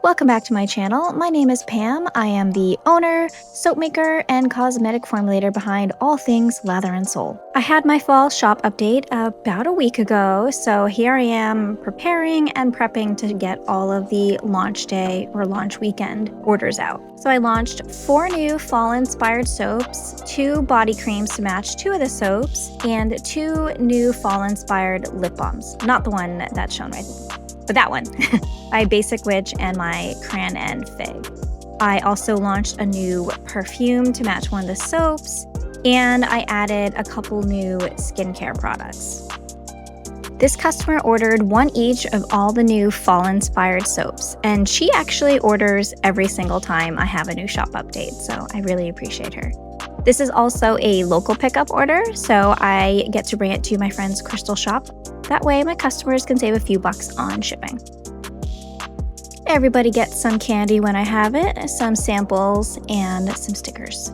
Welcome back to my channel. My name is Pam. I am the owner, soap maker, and cosmetic formulator behind all things Lather and Soul. I had my fall shop update about a week ago, so here I am preparing and prepping to get all of the launch day or launch weekend orders out. So I launched 4 new fall-inspired soaps, 2 body creams to match 2 of the soaps, and 2 new fall-inspired lip balms. Not the one that's shown right there, but that one. My Basic Witch and my Cran and Fig. I also launched a new perfume to match one of the soaps, and I added a couple new skincare products. This customer ordered 1 each of all the new fall-inspired soaps, and she actually orders every single time I have a new shop update, so I really appreciate her. This is also a local pickup order, so I get to bring it to my friend's crystal shop. That way my customers can save a few bucks on shipping. Everybody gets some candy when I have it, some samples, and some stickers.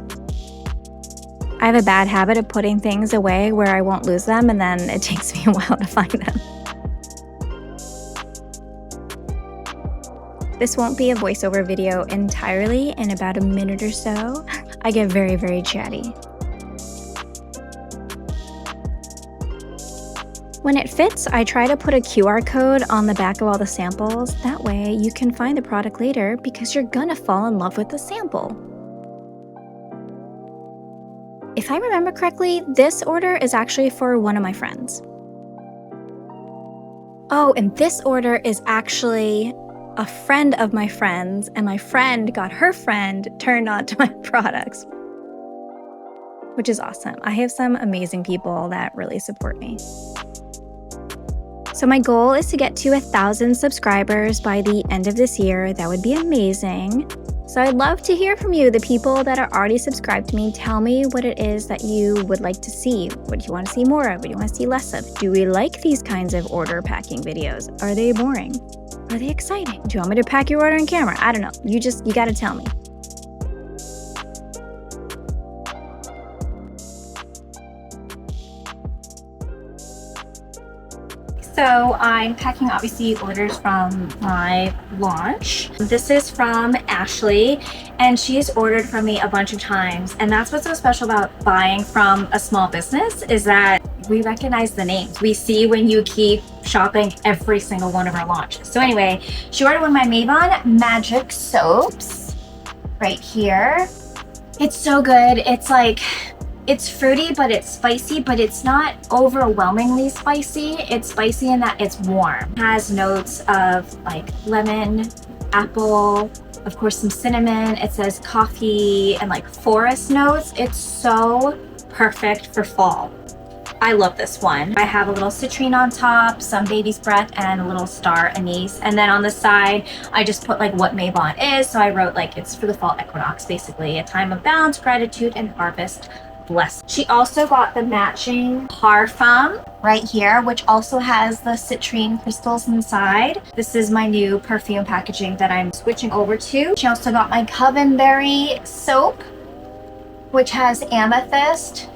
I have a bad habit of putting things away where I won't lose them, and then it takes me a while to find them. This won't be a voiceover video entirely. In about a minute or so, I get very, very chatty. When it fits, I try to put a QR code on the back of all the samples. That way you can find the product later because you're gonna fall in love with the sample. If I remember correctly, this order is actually for one of my friends. Oh, and this order is actually a friend of my friend's, and my friend got her friend turned on to my products, which is awesome. I have some amazing people that really support me. So my goal is to get to 1,000 subscribers by the end of this year. That would be amazing. So I'd love to hear from you, the people that are already subscribed to me. Tell me what it is that you would like to see. What do you want to see more of? What do you want to see less of? Do we like these kinds of order packing videos? Are they boring? Are they exciting? Do you want me to pack your order on camera? I don't know. You gotta tell me. So I'm packing obviously orders from my launch. This is from Ashley, and she's ordered from me a bunch of times. And that's what's so special about buying from a small business, is that we recognize the names. We see when you keep shopping every single one of our launches. So anyway, she ordered one of my Mavon Magic soaps right here. It's so good. It's fruity, but it's spicy, but it's not overwhelmingly spicy. It's spicy in that it's warm. It has notes of like lemon, apple, of course some cinnamon. It says coffee and like forest notes. It's so perfect for fall. I love this one. I have a little citrine on top, some baby's breath, and a little star anise. And then on the side, I just put like what Mavon is. So I wrote like it's for the fall equinox, basically. A time of balance, gratitude, and harvest. Bless. She also got the matching parfum right here, which also has the citrine crystals inside. This is my new perfume packaging that I'm switching over to. She also got my Covenberry soap, which has amethyst.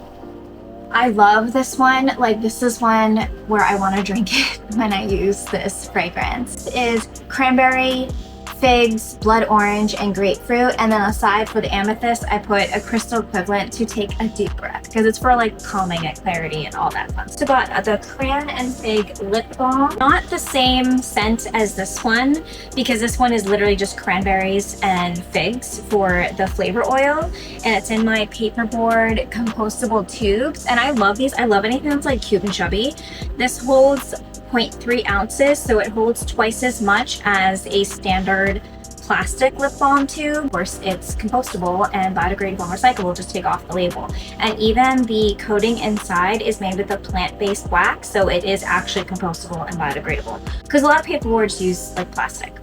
I love this one. Like, this is one where I want to drink it when I use this fragrance. It is cranberry, figs, blood orange, and grapefruit. And then aside for the amethyst, I put a crystal equivalent to take a deep breath because it's for like calming and clarity and all that fun. So got the Cran and Fig lip balm. Not the same scent as this one because this one is literally just cranberries and figs for the flavor oil. And it's in my paperboard compostable tubes. And I love these. I love anything that's like cute and chubby. This holds 0.3 ounces, so it holds twice as much as a standard plastic lip balm tube. Of course, it's compostable and biodegradable and recyclable, just take off the label. And even the coating inside is made with a plant-based wax, so it is actually compostable and biodegradable. Because a lot of paperboards use like plastic,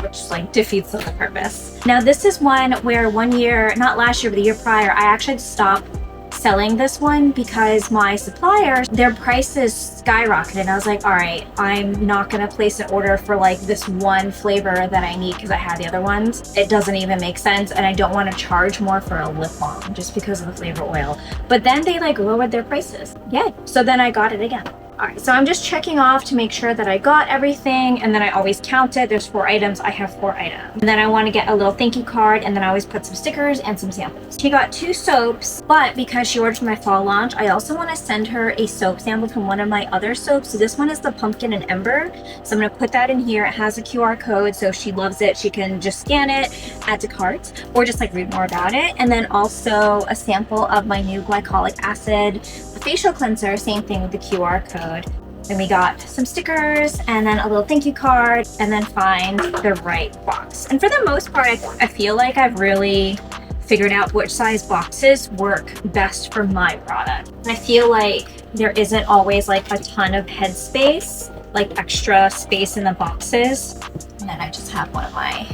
which like defeats the purpose. Now this is one where 1 year, not last year, but the year prior, I actually stopped selling this one because my suppliers, their prices skyrocketed. I was like, all right, I'm not gonna place an order for like this one flavor that I need because I had the other ones. It doesn't even make sense, and I don't want to charge more for a lip balm just because of the flavor oil. But then they like lowered their prices. Yeah, so then I got it again. All right, so I'm just checking off to make sure that I got everything, and then I always count it. There's 4 items, I have 4 items. And then I want to get a little thank you card, and then I always put some stickers and some samples. She got 2 soaps, but because she ordered for my fall launch, I also want to send her a soap sample from one of my other soaps. So this one is the Pumpkin and Ember. So I'm going to put that in here. It has a QR code, so if she loves it, she can just scan it, add to cart, or just like read more about it. And then also a sample of my new glycolic acid facial cleanser, same thing with the QR code. Then we got some stickers and then a little thank you card, and then find the right box. And for the most part, I feel like I've really figured out which size boxes work best for my product. And I feel like there isn't always like a ton of headspace, like extra space in the boxes. And then I just have one of my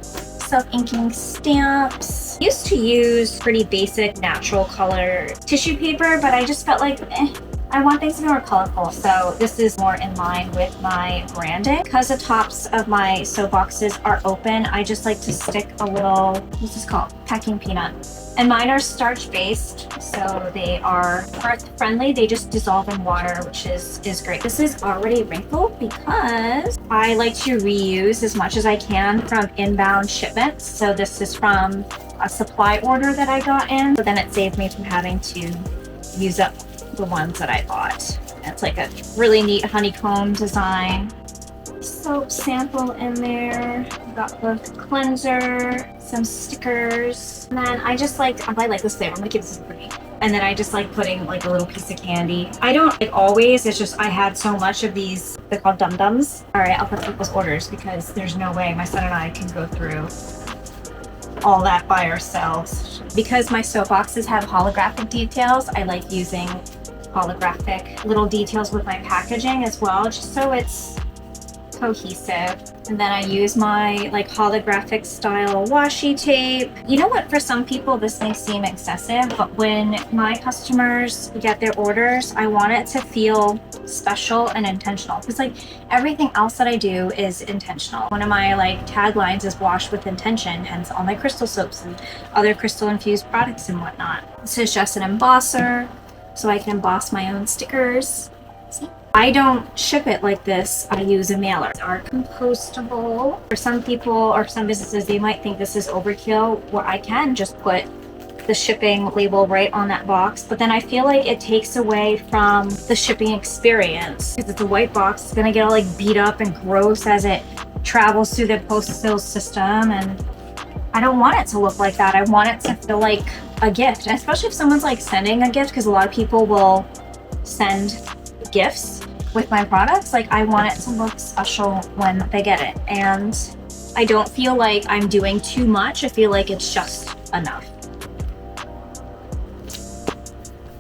self-inking stamps. I used to use pretty basic natural color tissue paper, but I just felt like I want things to be more colorful, so this is more in line with my branding. Because the tops of my soap boxes are open, I just like to stick a little, what's this called? Packing peanut. And mine are starch based, so they are earth friendly. They just dissolve in water, which is great. This is already wrinkled because I like to reuse as much as I can from inbound shipments. So this is from a supply order that I got in. So then it saved me from having to use up the ones that I bought. It's like a really neat honeycomb design. Soap sample in there. Got the cleanser, some stickers, and then I like this flavor. I'm gonna keep this for me. And then I just like putting like a little piece of candy. I don't like always, it's just I had so much of these, they're called dum-dums. All right, I'll put people's orders because there's no way my son and I can go through all that by ourselves. Because my soap boxes have holographic details, I like using holographic little details with my packaging as well, just so it's cohesive. And then I use my like holographic style washi tape. You know what, for some people this may seem excessive, but when my customers get their orders, I want it to feel special and intentional, because like everything else that I do is intentional. One of my like taglines is wash with intention, hence all my crystal soaps and other crystal infused products and whatnot. This is just an embosser, so I can emboss my own stickers. See? I don't ship it like this. I use a mailer. They are compostable. For some people or some businesses, they might think this is overkill, where I can just put the shipping label right on that box, but then I feel like it takes away from the shipping experience. Because it's a white box, it's gonna get all like beat up and gross as it travels through the postal system, and I don't want it to look like that. I want it to feel like a gift, and especially if someone's like sending a gift, because a lot of people will send gifts with my products. Like I want it to look special when they get it, and I don't feel like I'm doing too much. I feel like it's just enough.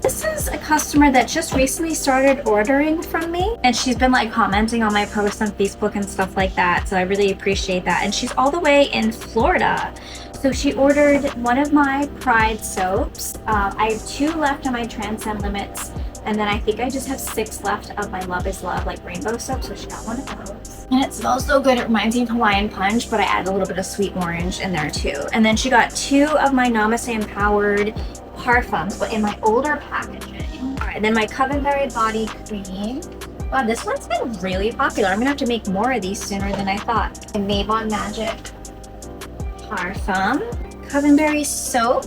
This is a customer that just recently started ordering from me, and she's been like commenting on my posts on Facebook and stuff like that, so I really appreciate that. And she's all the way in Florida. So she ordered one of my Pride soaps. I have 2 left on my Transcend Limits, and then I think I just have 6 left of my Love is Love, like rainbow soap. So she got one of those. And it smells so good. It reminds me of Hawaiian Punch, but I add a little bit of sweet orange in there too. And then she got 2 of my Namaste Empowered parfums, but in my older packaging. All right, and then my Covenberry body cream. Wow, this one's been really popular. I'm gonna have to make more of these sooner than I thought. And Mavon Magic parfum, Covenberry soap,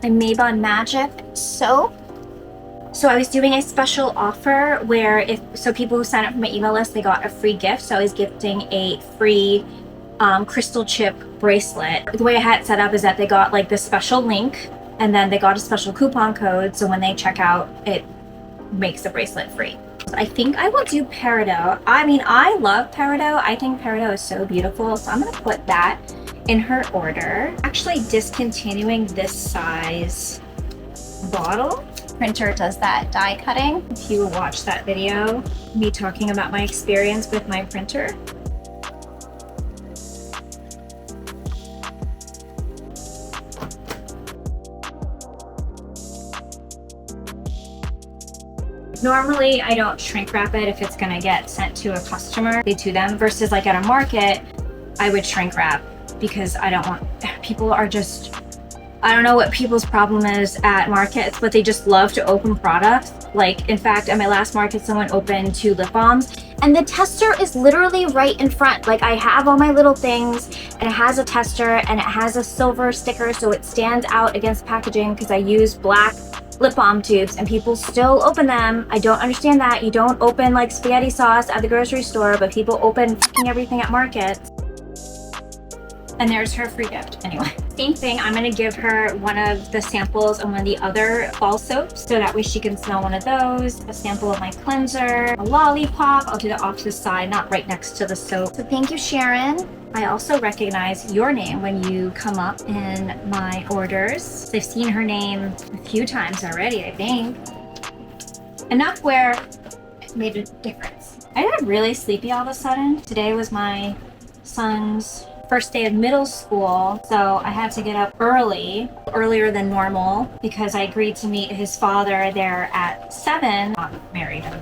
and Mavon Magic soap. So I was doing a special offer where people who sign up for my email list, they got a free gift. So I was gifting a free crystal chip bracelet. The way I had it set up is that they got like this special link, and then they got a special coupon code. So when they check out, it makes the bracelet free. I think I will do peridot. I mean, I love peridot. I think peridot is so beautiful. So I'm gonna put that in her order. Actually discontinuing this size bottle. Printer does that die cutting. If you watch that video, me talking about my experience with my printer. Normally, I don't shrink wrap it if it's gonna get sent to a customer, to them, versus like at a market, I would shrink wrap because I don't want, people are just I don't know what people's problem is at markets, but they just love to open products. Like, in fact, at my last market, someone opened 2 lip balms and the tester is literally right in front. Like, I have all my little things and it has a tester and it has a silver sticker so it stands out against packaging because I use black lip balm tubes and people still open them. I don't understand that. You don't open like spaghetti sauce at the grocery store, but people open fucking everything at markets. And there's her free gift. Anyway, same thing. I'm gonna give her one of the samples of one of the other fall soaps so that way she can smell one of those. A sample of my cleanser, a lollipop. I'll do that off to the side, not right next to the soap. So thank you, Sharon. I also recognize your name when you come up in my orders. I've seen her name a few times already, I think. Enough where it made a difference. I got really sleepy all of a sudden. Today was my son's first day of middle school, so I had to get up early, earlier than normal, because I agreed to meet his father there at 7. Not married, I'm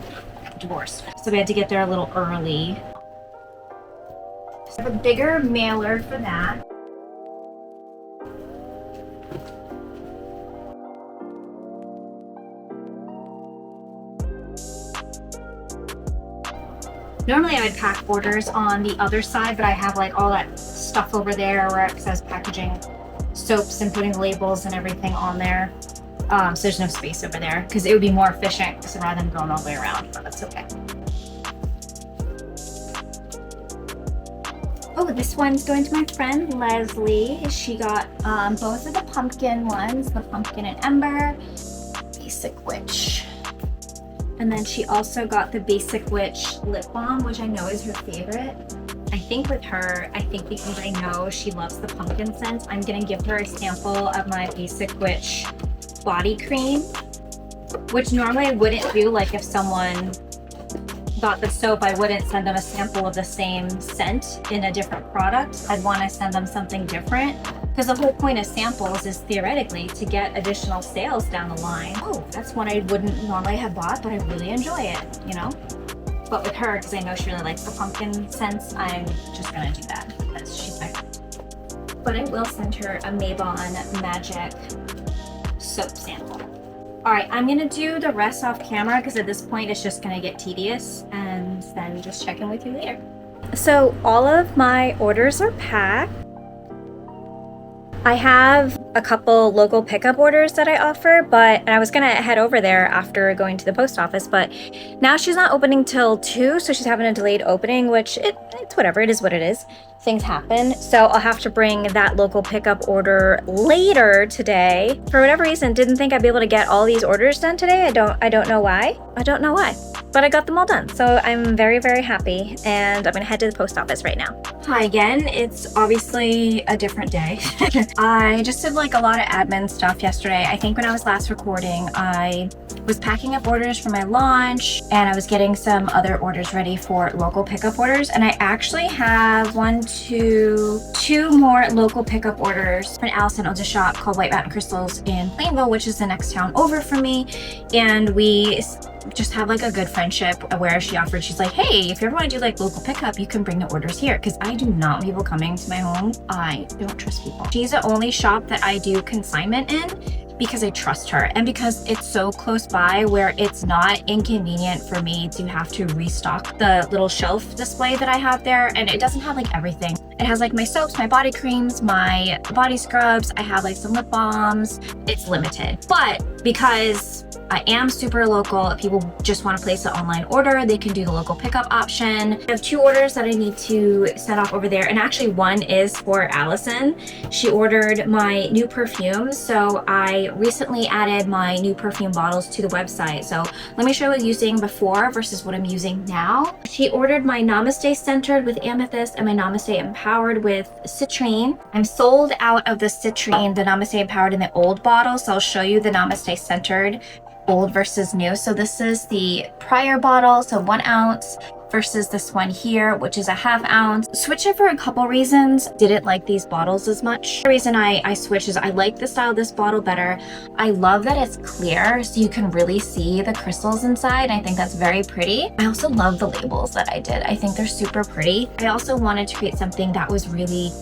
divorced. So we had to get there a little early. So I have a bigger mailer for that. Normally I would pack orders on the other side, but I have like all that stuff over there where it says packaging soaps and putting labels and everything on there. So there's no space over there because it would be more efficient rather than going all the way around, but that's okay. Oh, this one's going to my friend Leslie. She got both of the pumpkin ones, the pumpkin and ember, basic witch. And then she also got the Basic Witch lip balm, which I know is her favorite. I think with her, because I know she loves the pumpkin scent, I'm gonna give her a sample of my Basic Witch body cream, which normally I wouldn't do. Like if someone got the soap, I wouldn't send them a sample of the same scent in a different product. I'd wanna send them something different. Because the whole point of samples is theoretically to get additional sales down the line. Oh, that's one I wouldn't normally have bought, but I really enjoy it, you know? But with her, because I know she really likes the pumpkin scents, I'm just gonna do that because she's my friend. But I will send her a Mabon Magic soap sample. All right, I'm gonna do the rest off camera because at this point it's just gonna get tedious, and then just check in with you later. So all of my orders are packed. I have a couple local pickup orders that I offer, and I was gonna head over there after going to the post office, but now she's not opening till 2, so she's having a delayed opening, which it's whatever, it is what it is. Things happen. So I'll have to bring that local pickup order later today. For whatever reason, didn't think I'd be able to get all these orders done today. I don't know why. But I got them all done. So I'm very, very happy, and I'm gonna head to the post office right now. Hi again, it's obviously a different day. I just did like a lot of admin stuff yesterday. I think when I was last recording, I was packing up orders for my launch and I was getting some other orders ready for local pickup orders. And I actually have 2 more local pickup orders from Allison owns a shop called White Mountain Crystals in Plainville, which is the next town over from me. And we just have like a good friendship where she's like, hey, if you ever want to do like local pickup, you can bring the orders here, because I do not want people coming to my home. I don't trust people. She's the only shop that I do consignment in because I trust her and because it's so close by where it's not inconvenient for me to have to restock the little shelf display that I have there. And it doesn't have like everything. It has like my soaps, my body creams, my body scrubs. I have like some lip balms. It's limited, but because I am super local, if people just want to place an online order, they can do the local pickup option. I have 2 orders that I need to set off over there, and actually one is for Allison. She ordered my new perfumes, so I recently added my new perfume bottles to the website. So let me show you what I was using before versus what I'm using now. She ordered my Namaste Centered with Amethyst and my Namaste Empowered with Citrine. I'm sold out of the Citrine, the Namaste Empowered in the old bottle, so I'll show you the Namaste Centered old versus new. So this is the prior bottle, so 1 ounce versus this one here, which is a 1/2 ounce. Switched it for a couple reasons. Didn't like these bottles as much. The reason I switched is I like the style of this bottle better. I love that it's clear, so you can really see the crystals inside. I think that's very pretty. I also love the labels that I did. I think they're super pretty. I also wanted to create something that was really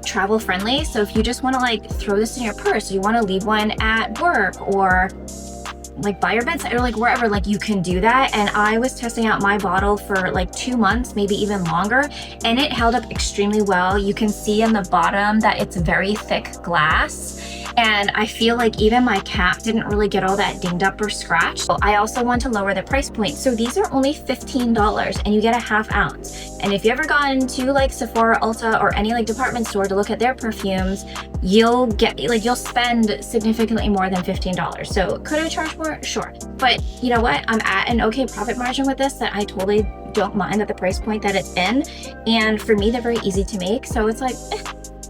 travel friendly. So if you just want to like throw this in your purse, you want to leave one at work or like by your bedside or like wherever, like you can do that. And I was testing out my bottle for like 2 months, maybe even longer, and it held up extremely well. You can see in the bottom that it's very thick glass. And I feel like even my cap didn't really get all that dinged up or scratched. So I also want to lower the price point. So these are only $15 and you get a ½ ounce. And if you ever gone to like Sephora, Ulta, or any like department store to look at their perfumes, you'll spend significantly more than $15. So could I charge more? Sure. But you know what? I'm at an okay profit margin with this that I totally don't mind at the price point that it's in. And for me, they're very easy to make. So it's like,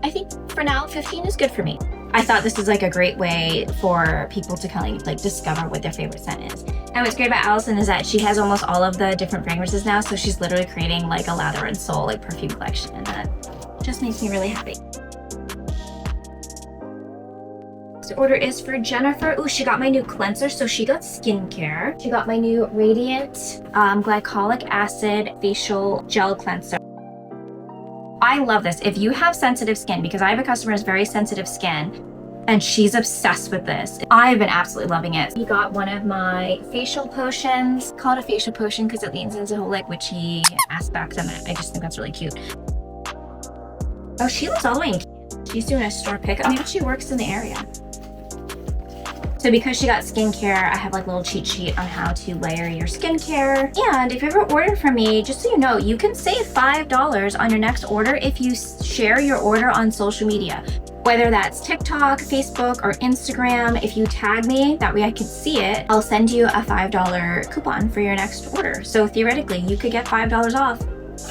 I think for now, 15 is good for me. I thought this was like a great way for people to kind of like discover what their favorite scent is. And what's great about Allison is that she has almost all of the different fragrances now. So she's literally creating like a Lather and Soul like perfume collection, and that just makes me really happy. This order is for Jennifer. Ooh, she got my new cleanser, so she got skincare. She got my new Radiant Glycolic Acid Facial Gel Cleanser. I love this. If you have sensitive skin, because I have a customer who has very sensitive skin, and she's obsessed with this. I've been absolutely loving it. You got one of my facial potions. Call it a facial potion because it leans into the whole like witchy aspect, and I just think that's really cute. Oh, she lives all the way in Canada. She's doing a store pickup. Maybe she works in the area. So because she got skincare, I have like a little cheat sheet on how to layer your skincare. And if you ever order from me, just so you know, you can save $5 on your next order if you share your order on social media. Whether that's TikTok, Facebook, or Instagram, if you tag me, that way I can see it, I'll send you a $5 coupon for your next order. So theoretically, you could get $5 off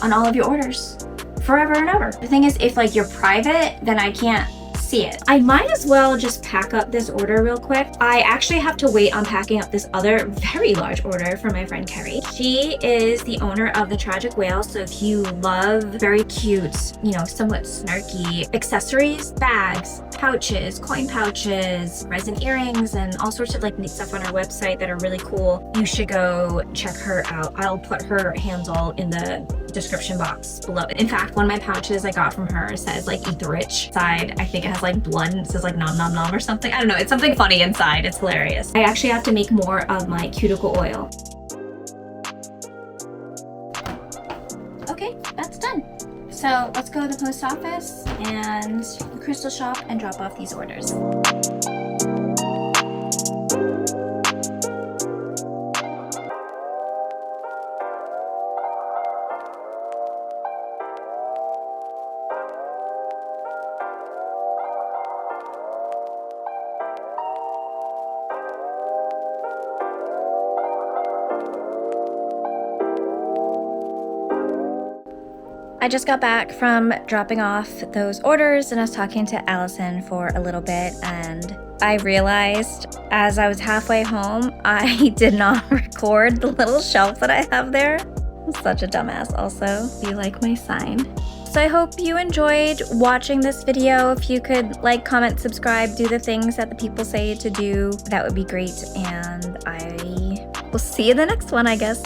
on all of your orders forever and ever. The thing is, if like you're private, then I can't see it. I might as well just pack up this order real quick. I actually have to wait on packing up this other very large order from my friend Carrie. She is the owner of the Tragic Whale. So if you love very cute, you know, somewhat snarky accessories, bags, pouches, coin pouches, resin earrings, and all sorts of like neat stuff on her website that are really cool, you should go check her out. I'll put her handle in the description box below. In fact, one of my pouches I got from her says like eat the rich side. I think it has like blood and it says like nom nom nom or something. I don't know, it's something funny inside. It's hilarious. I actually have to make more of my cuticle oil. Okay, that's done. So let's go to the post office and the crystal shop and drop off these orders. I just got back from dropping off those orders and I was talking to Allison for a little bit, and I realized as I was halfway home, I did not record the little shelf that I have there. I'm such a dumbass also. Do you like my sign? So I hope you enjoyed watching this video. If you could like, comment, subscribe, do the things that the people say to do, that would be great. And I will see you in the next one, I guess.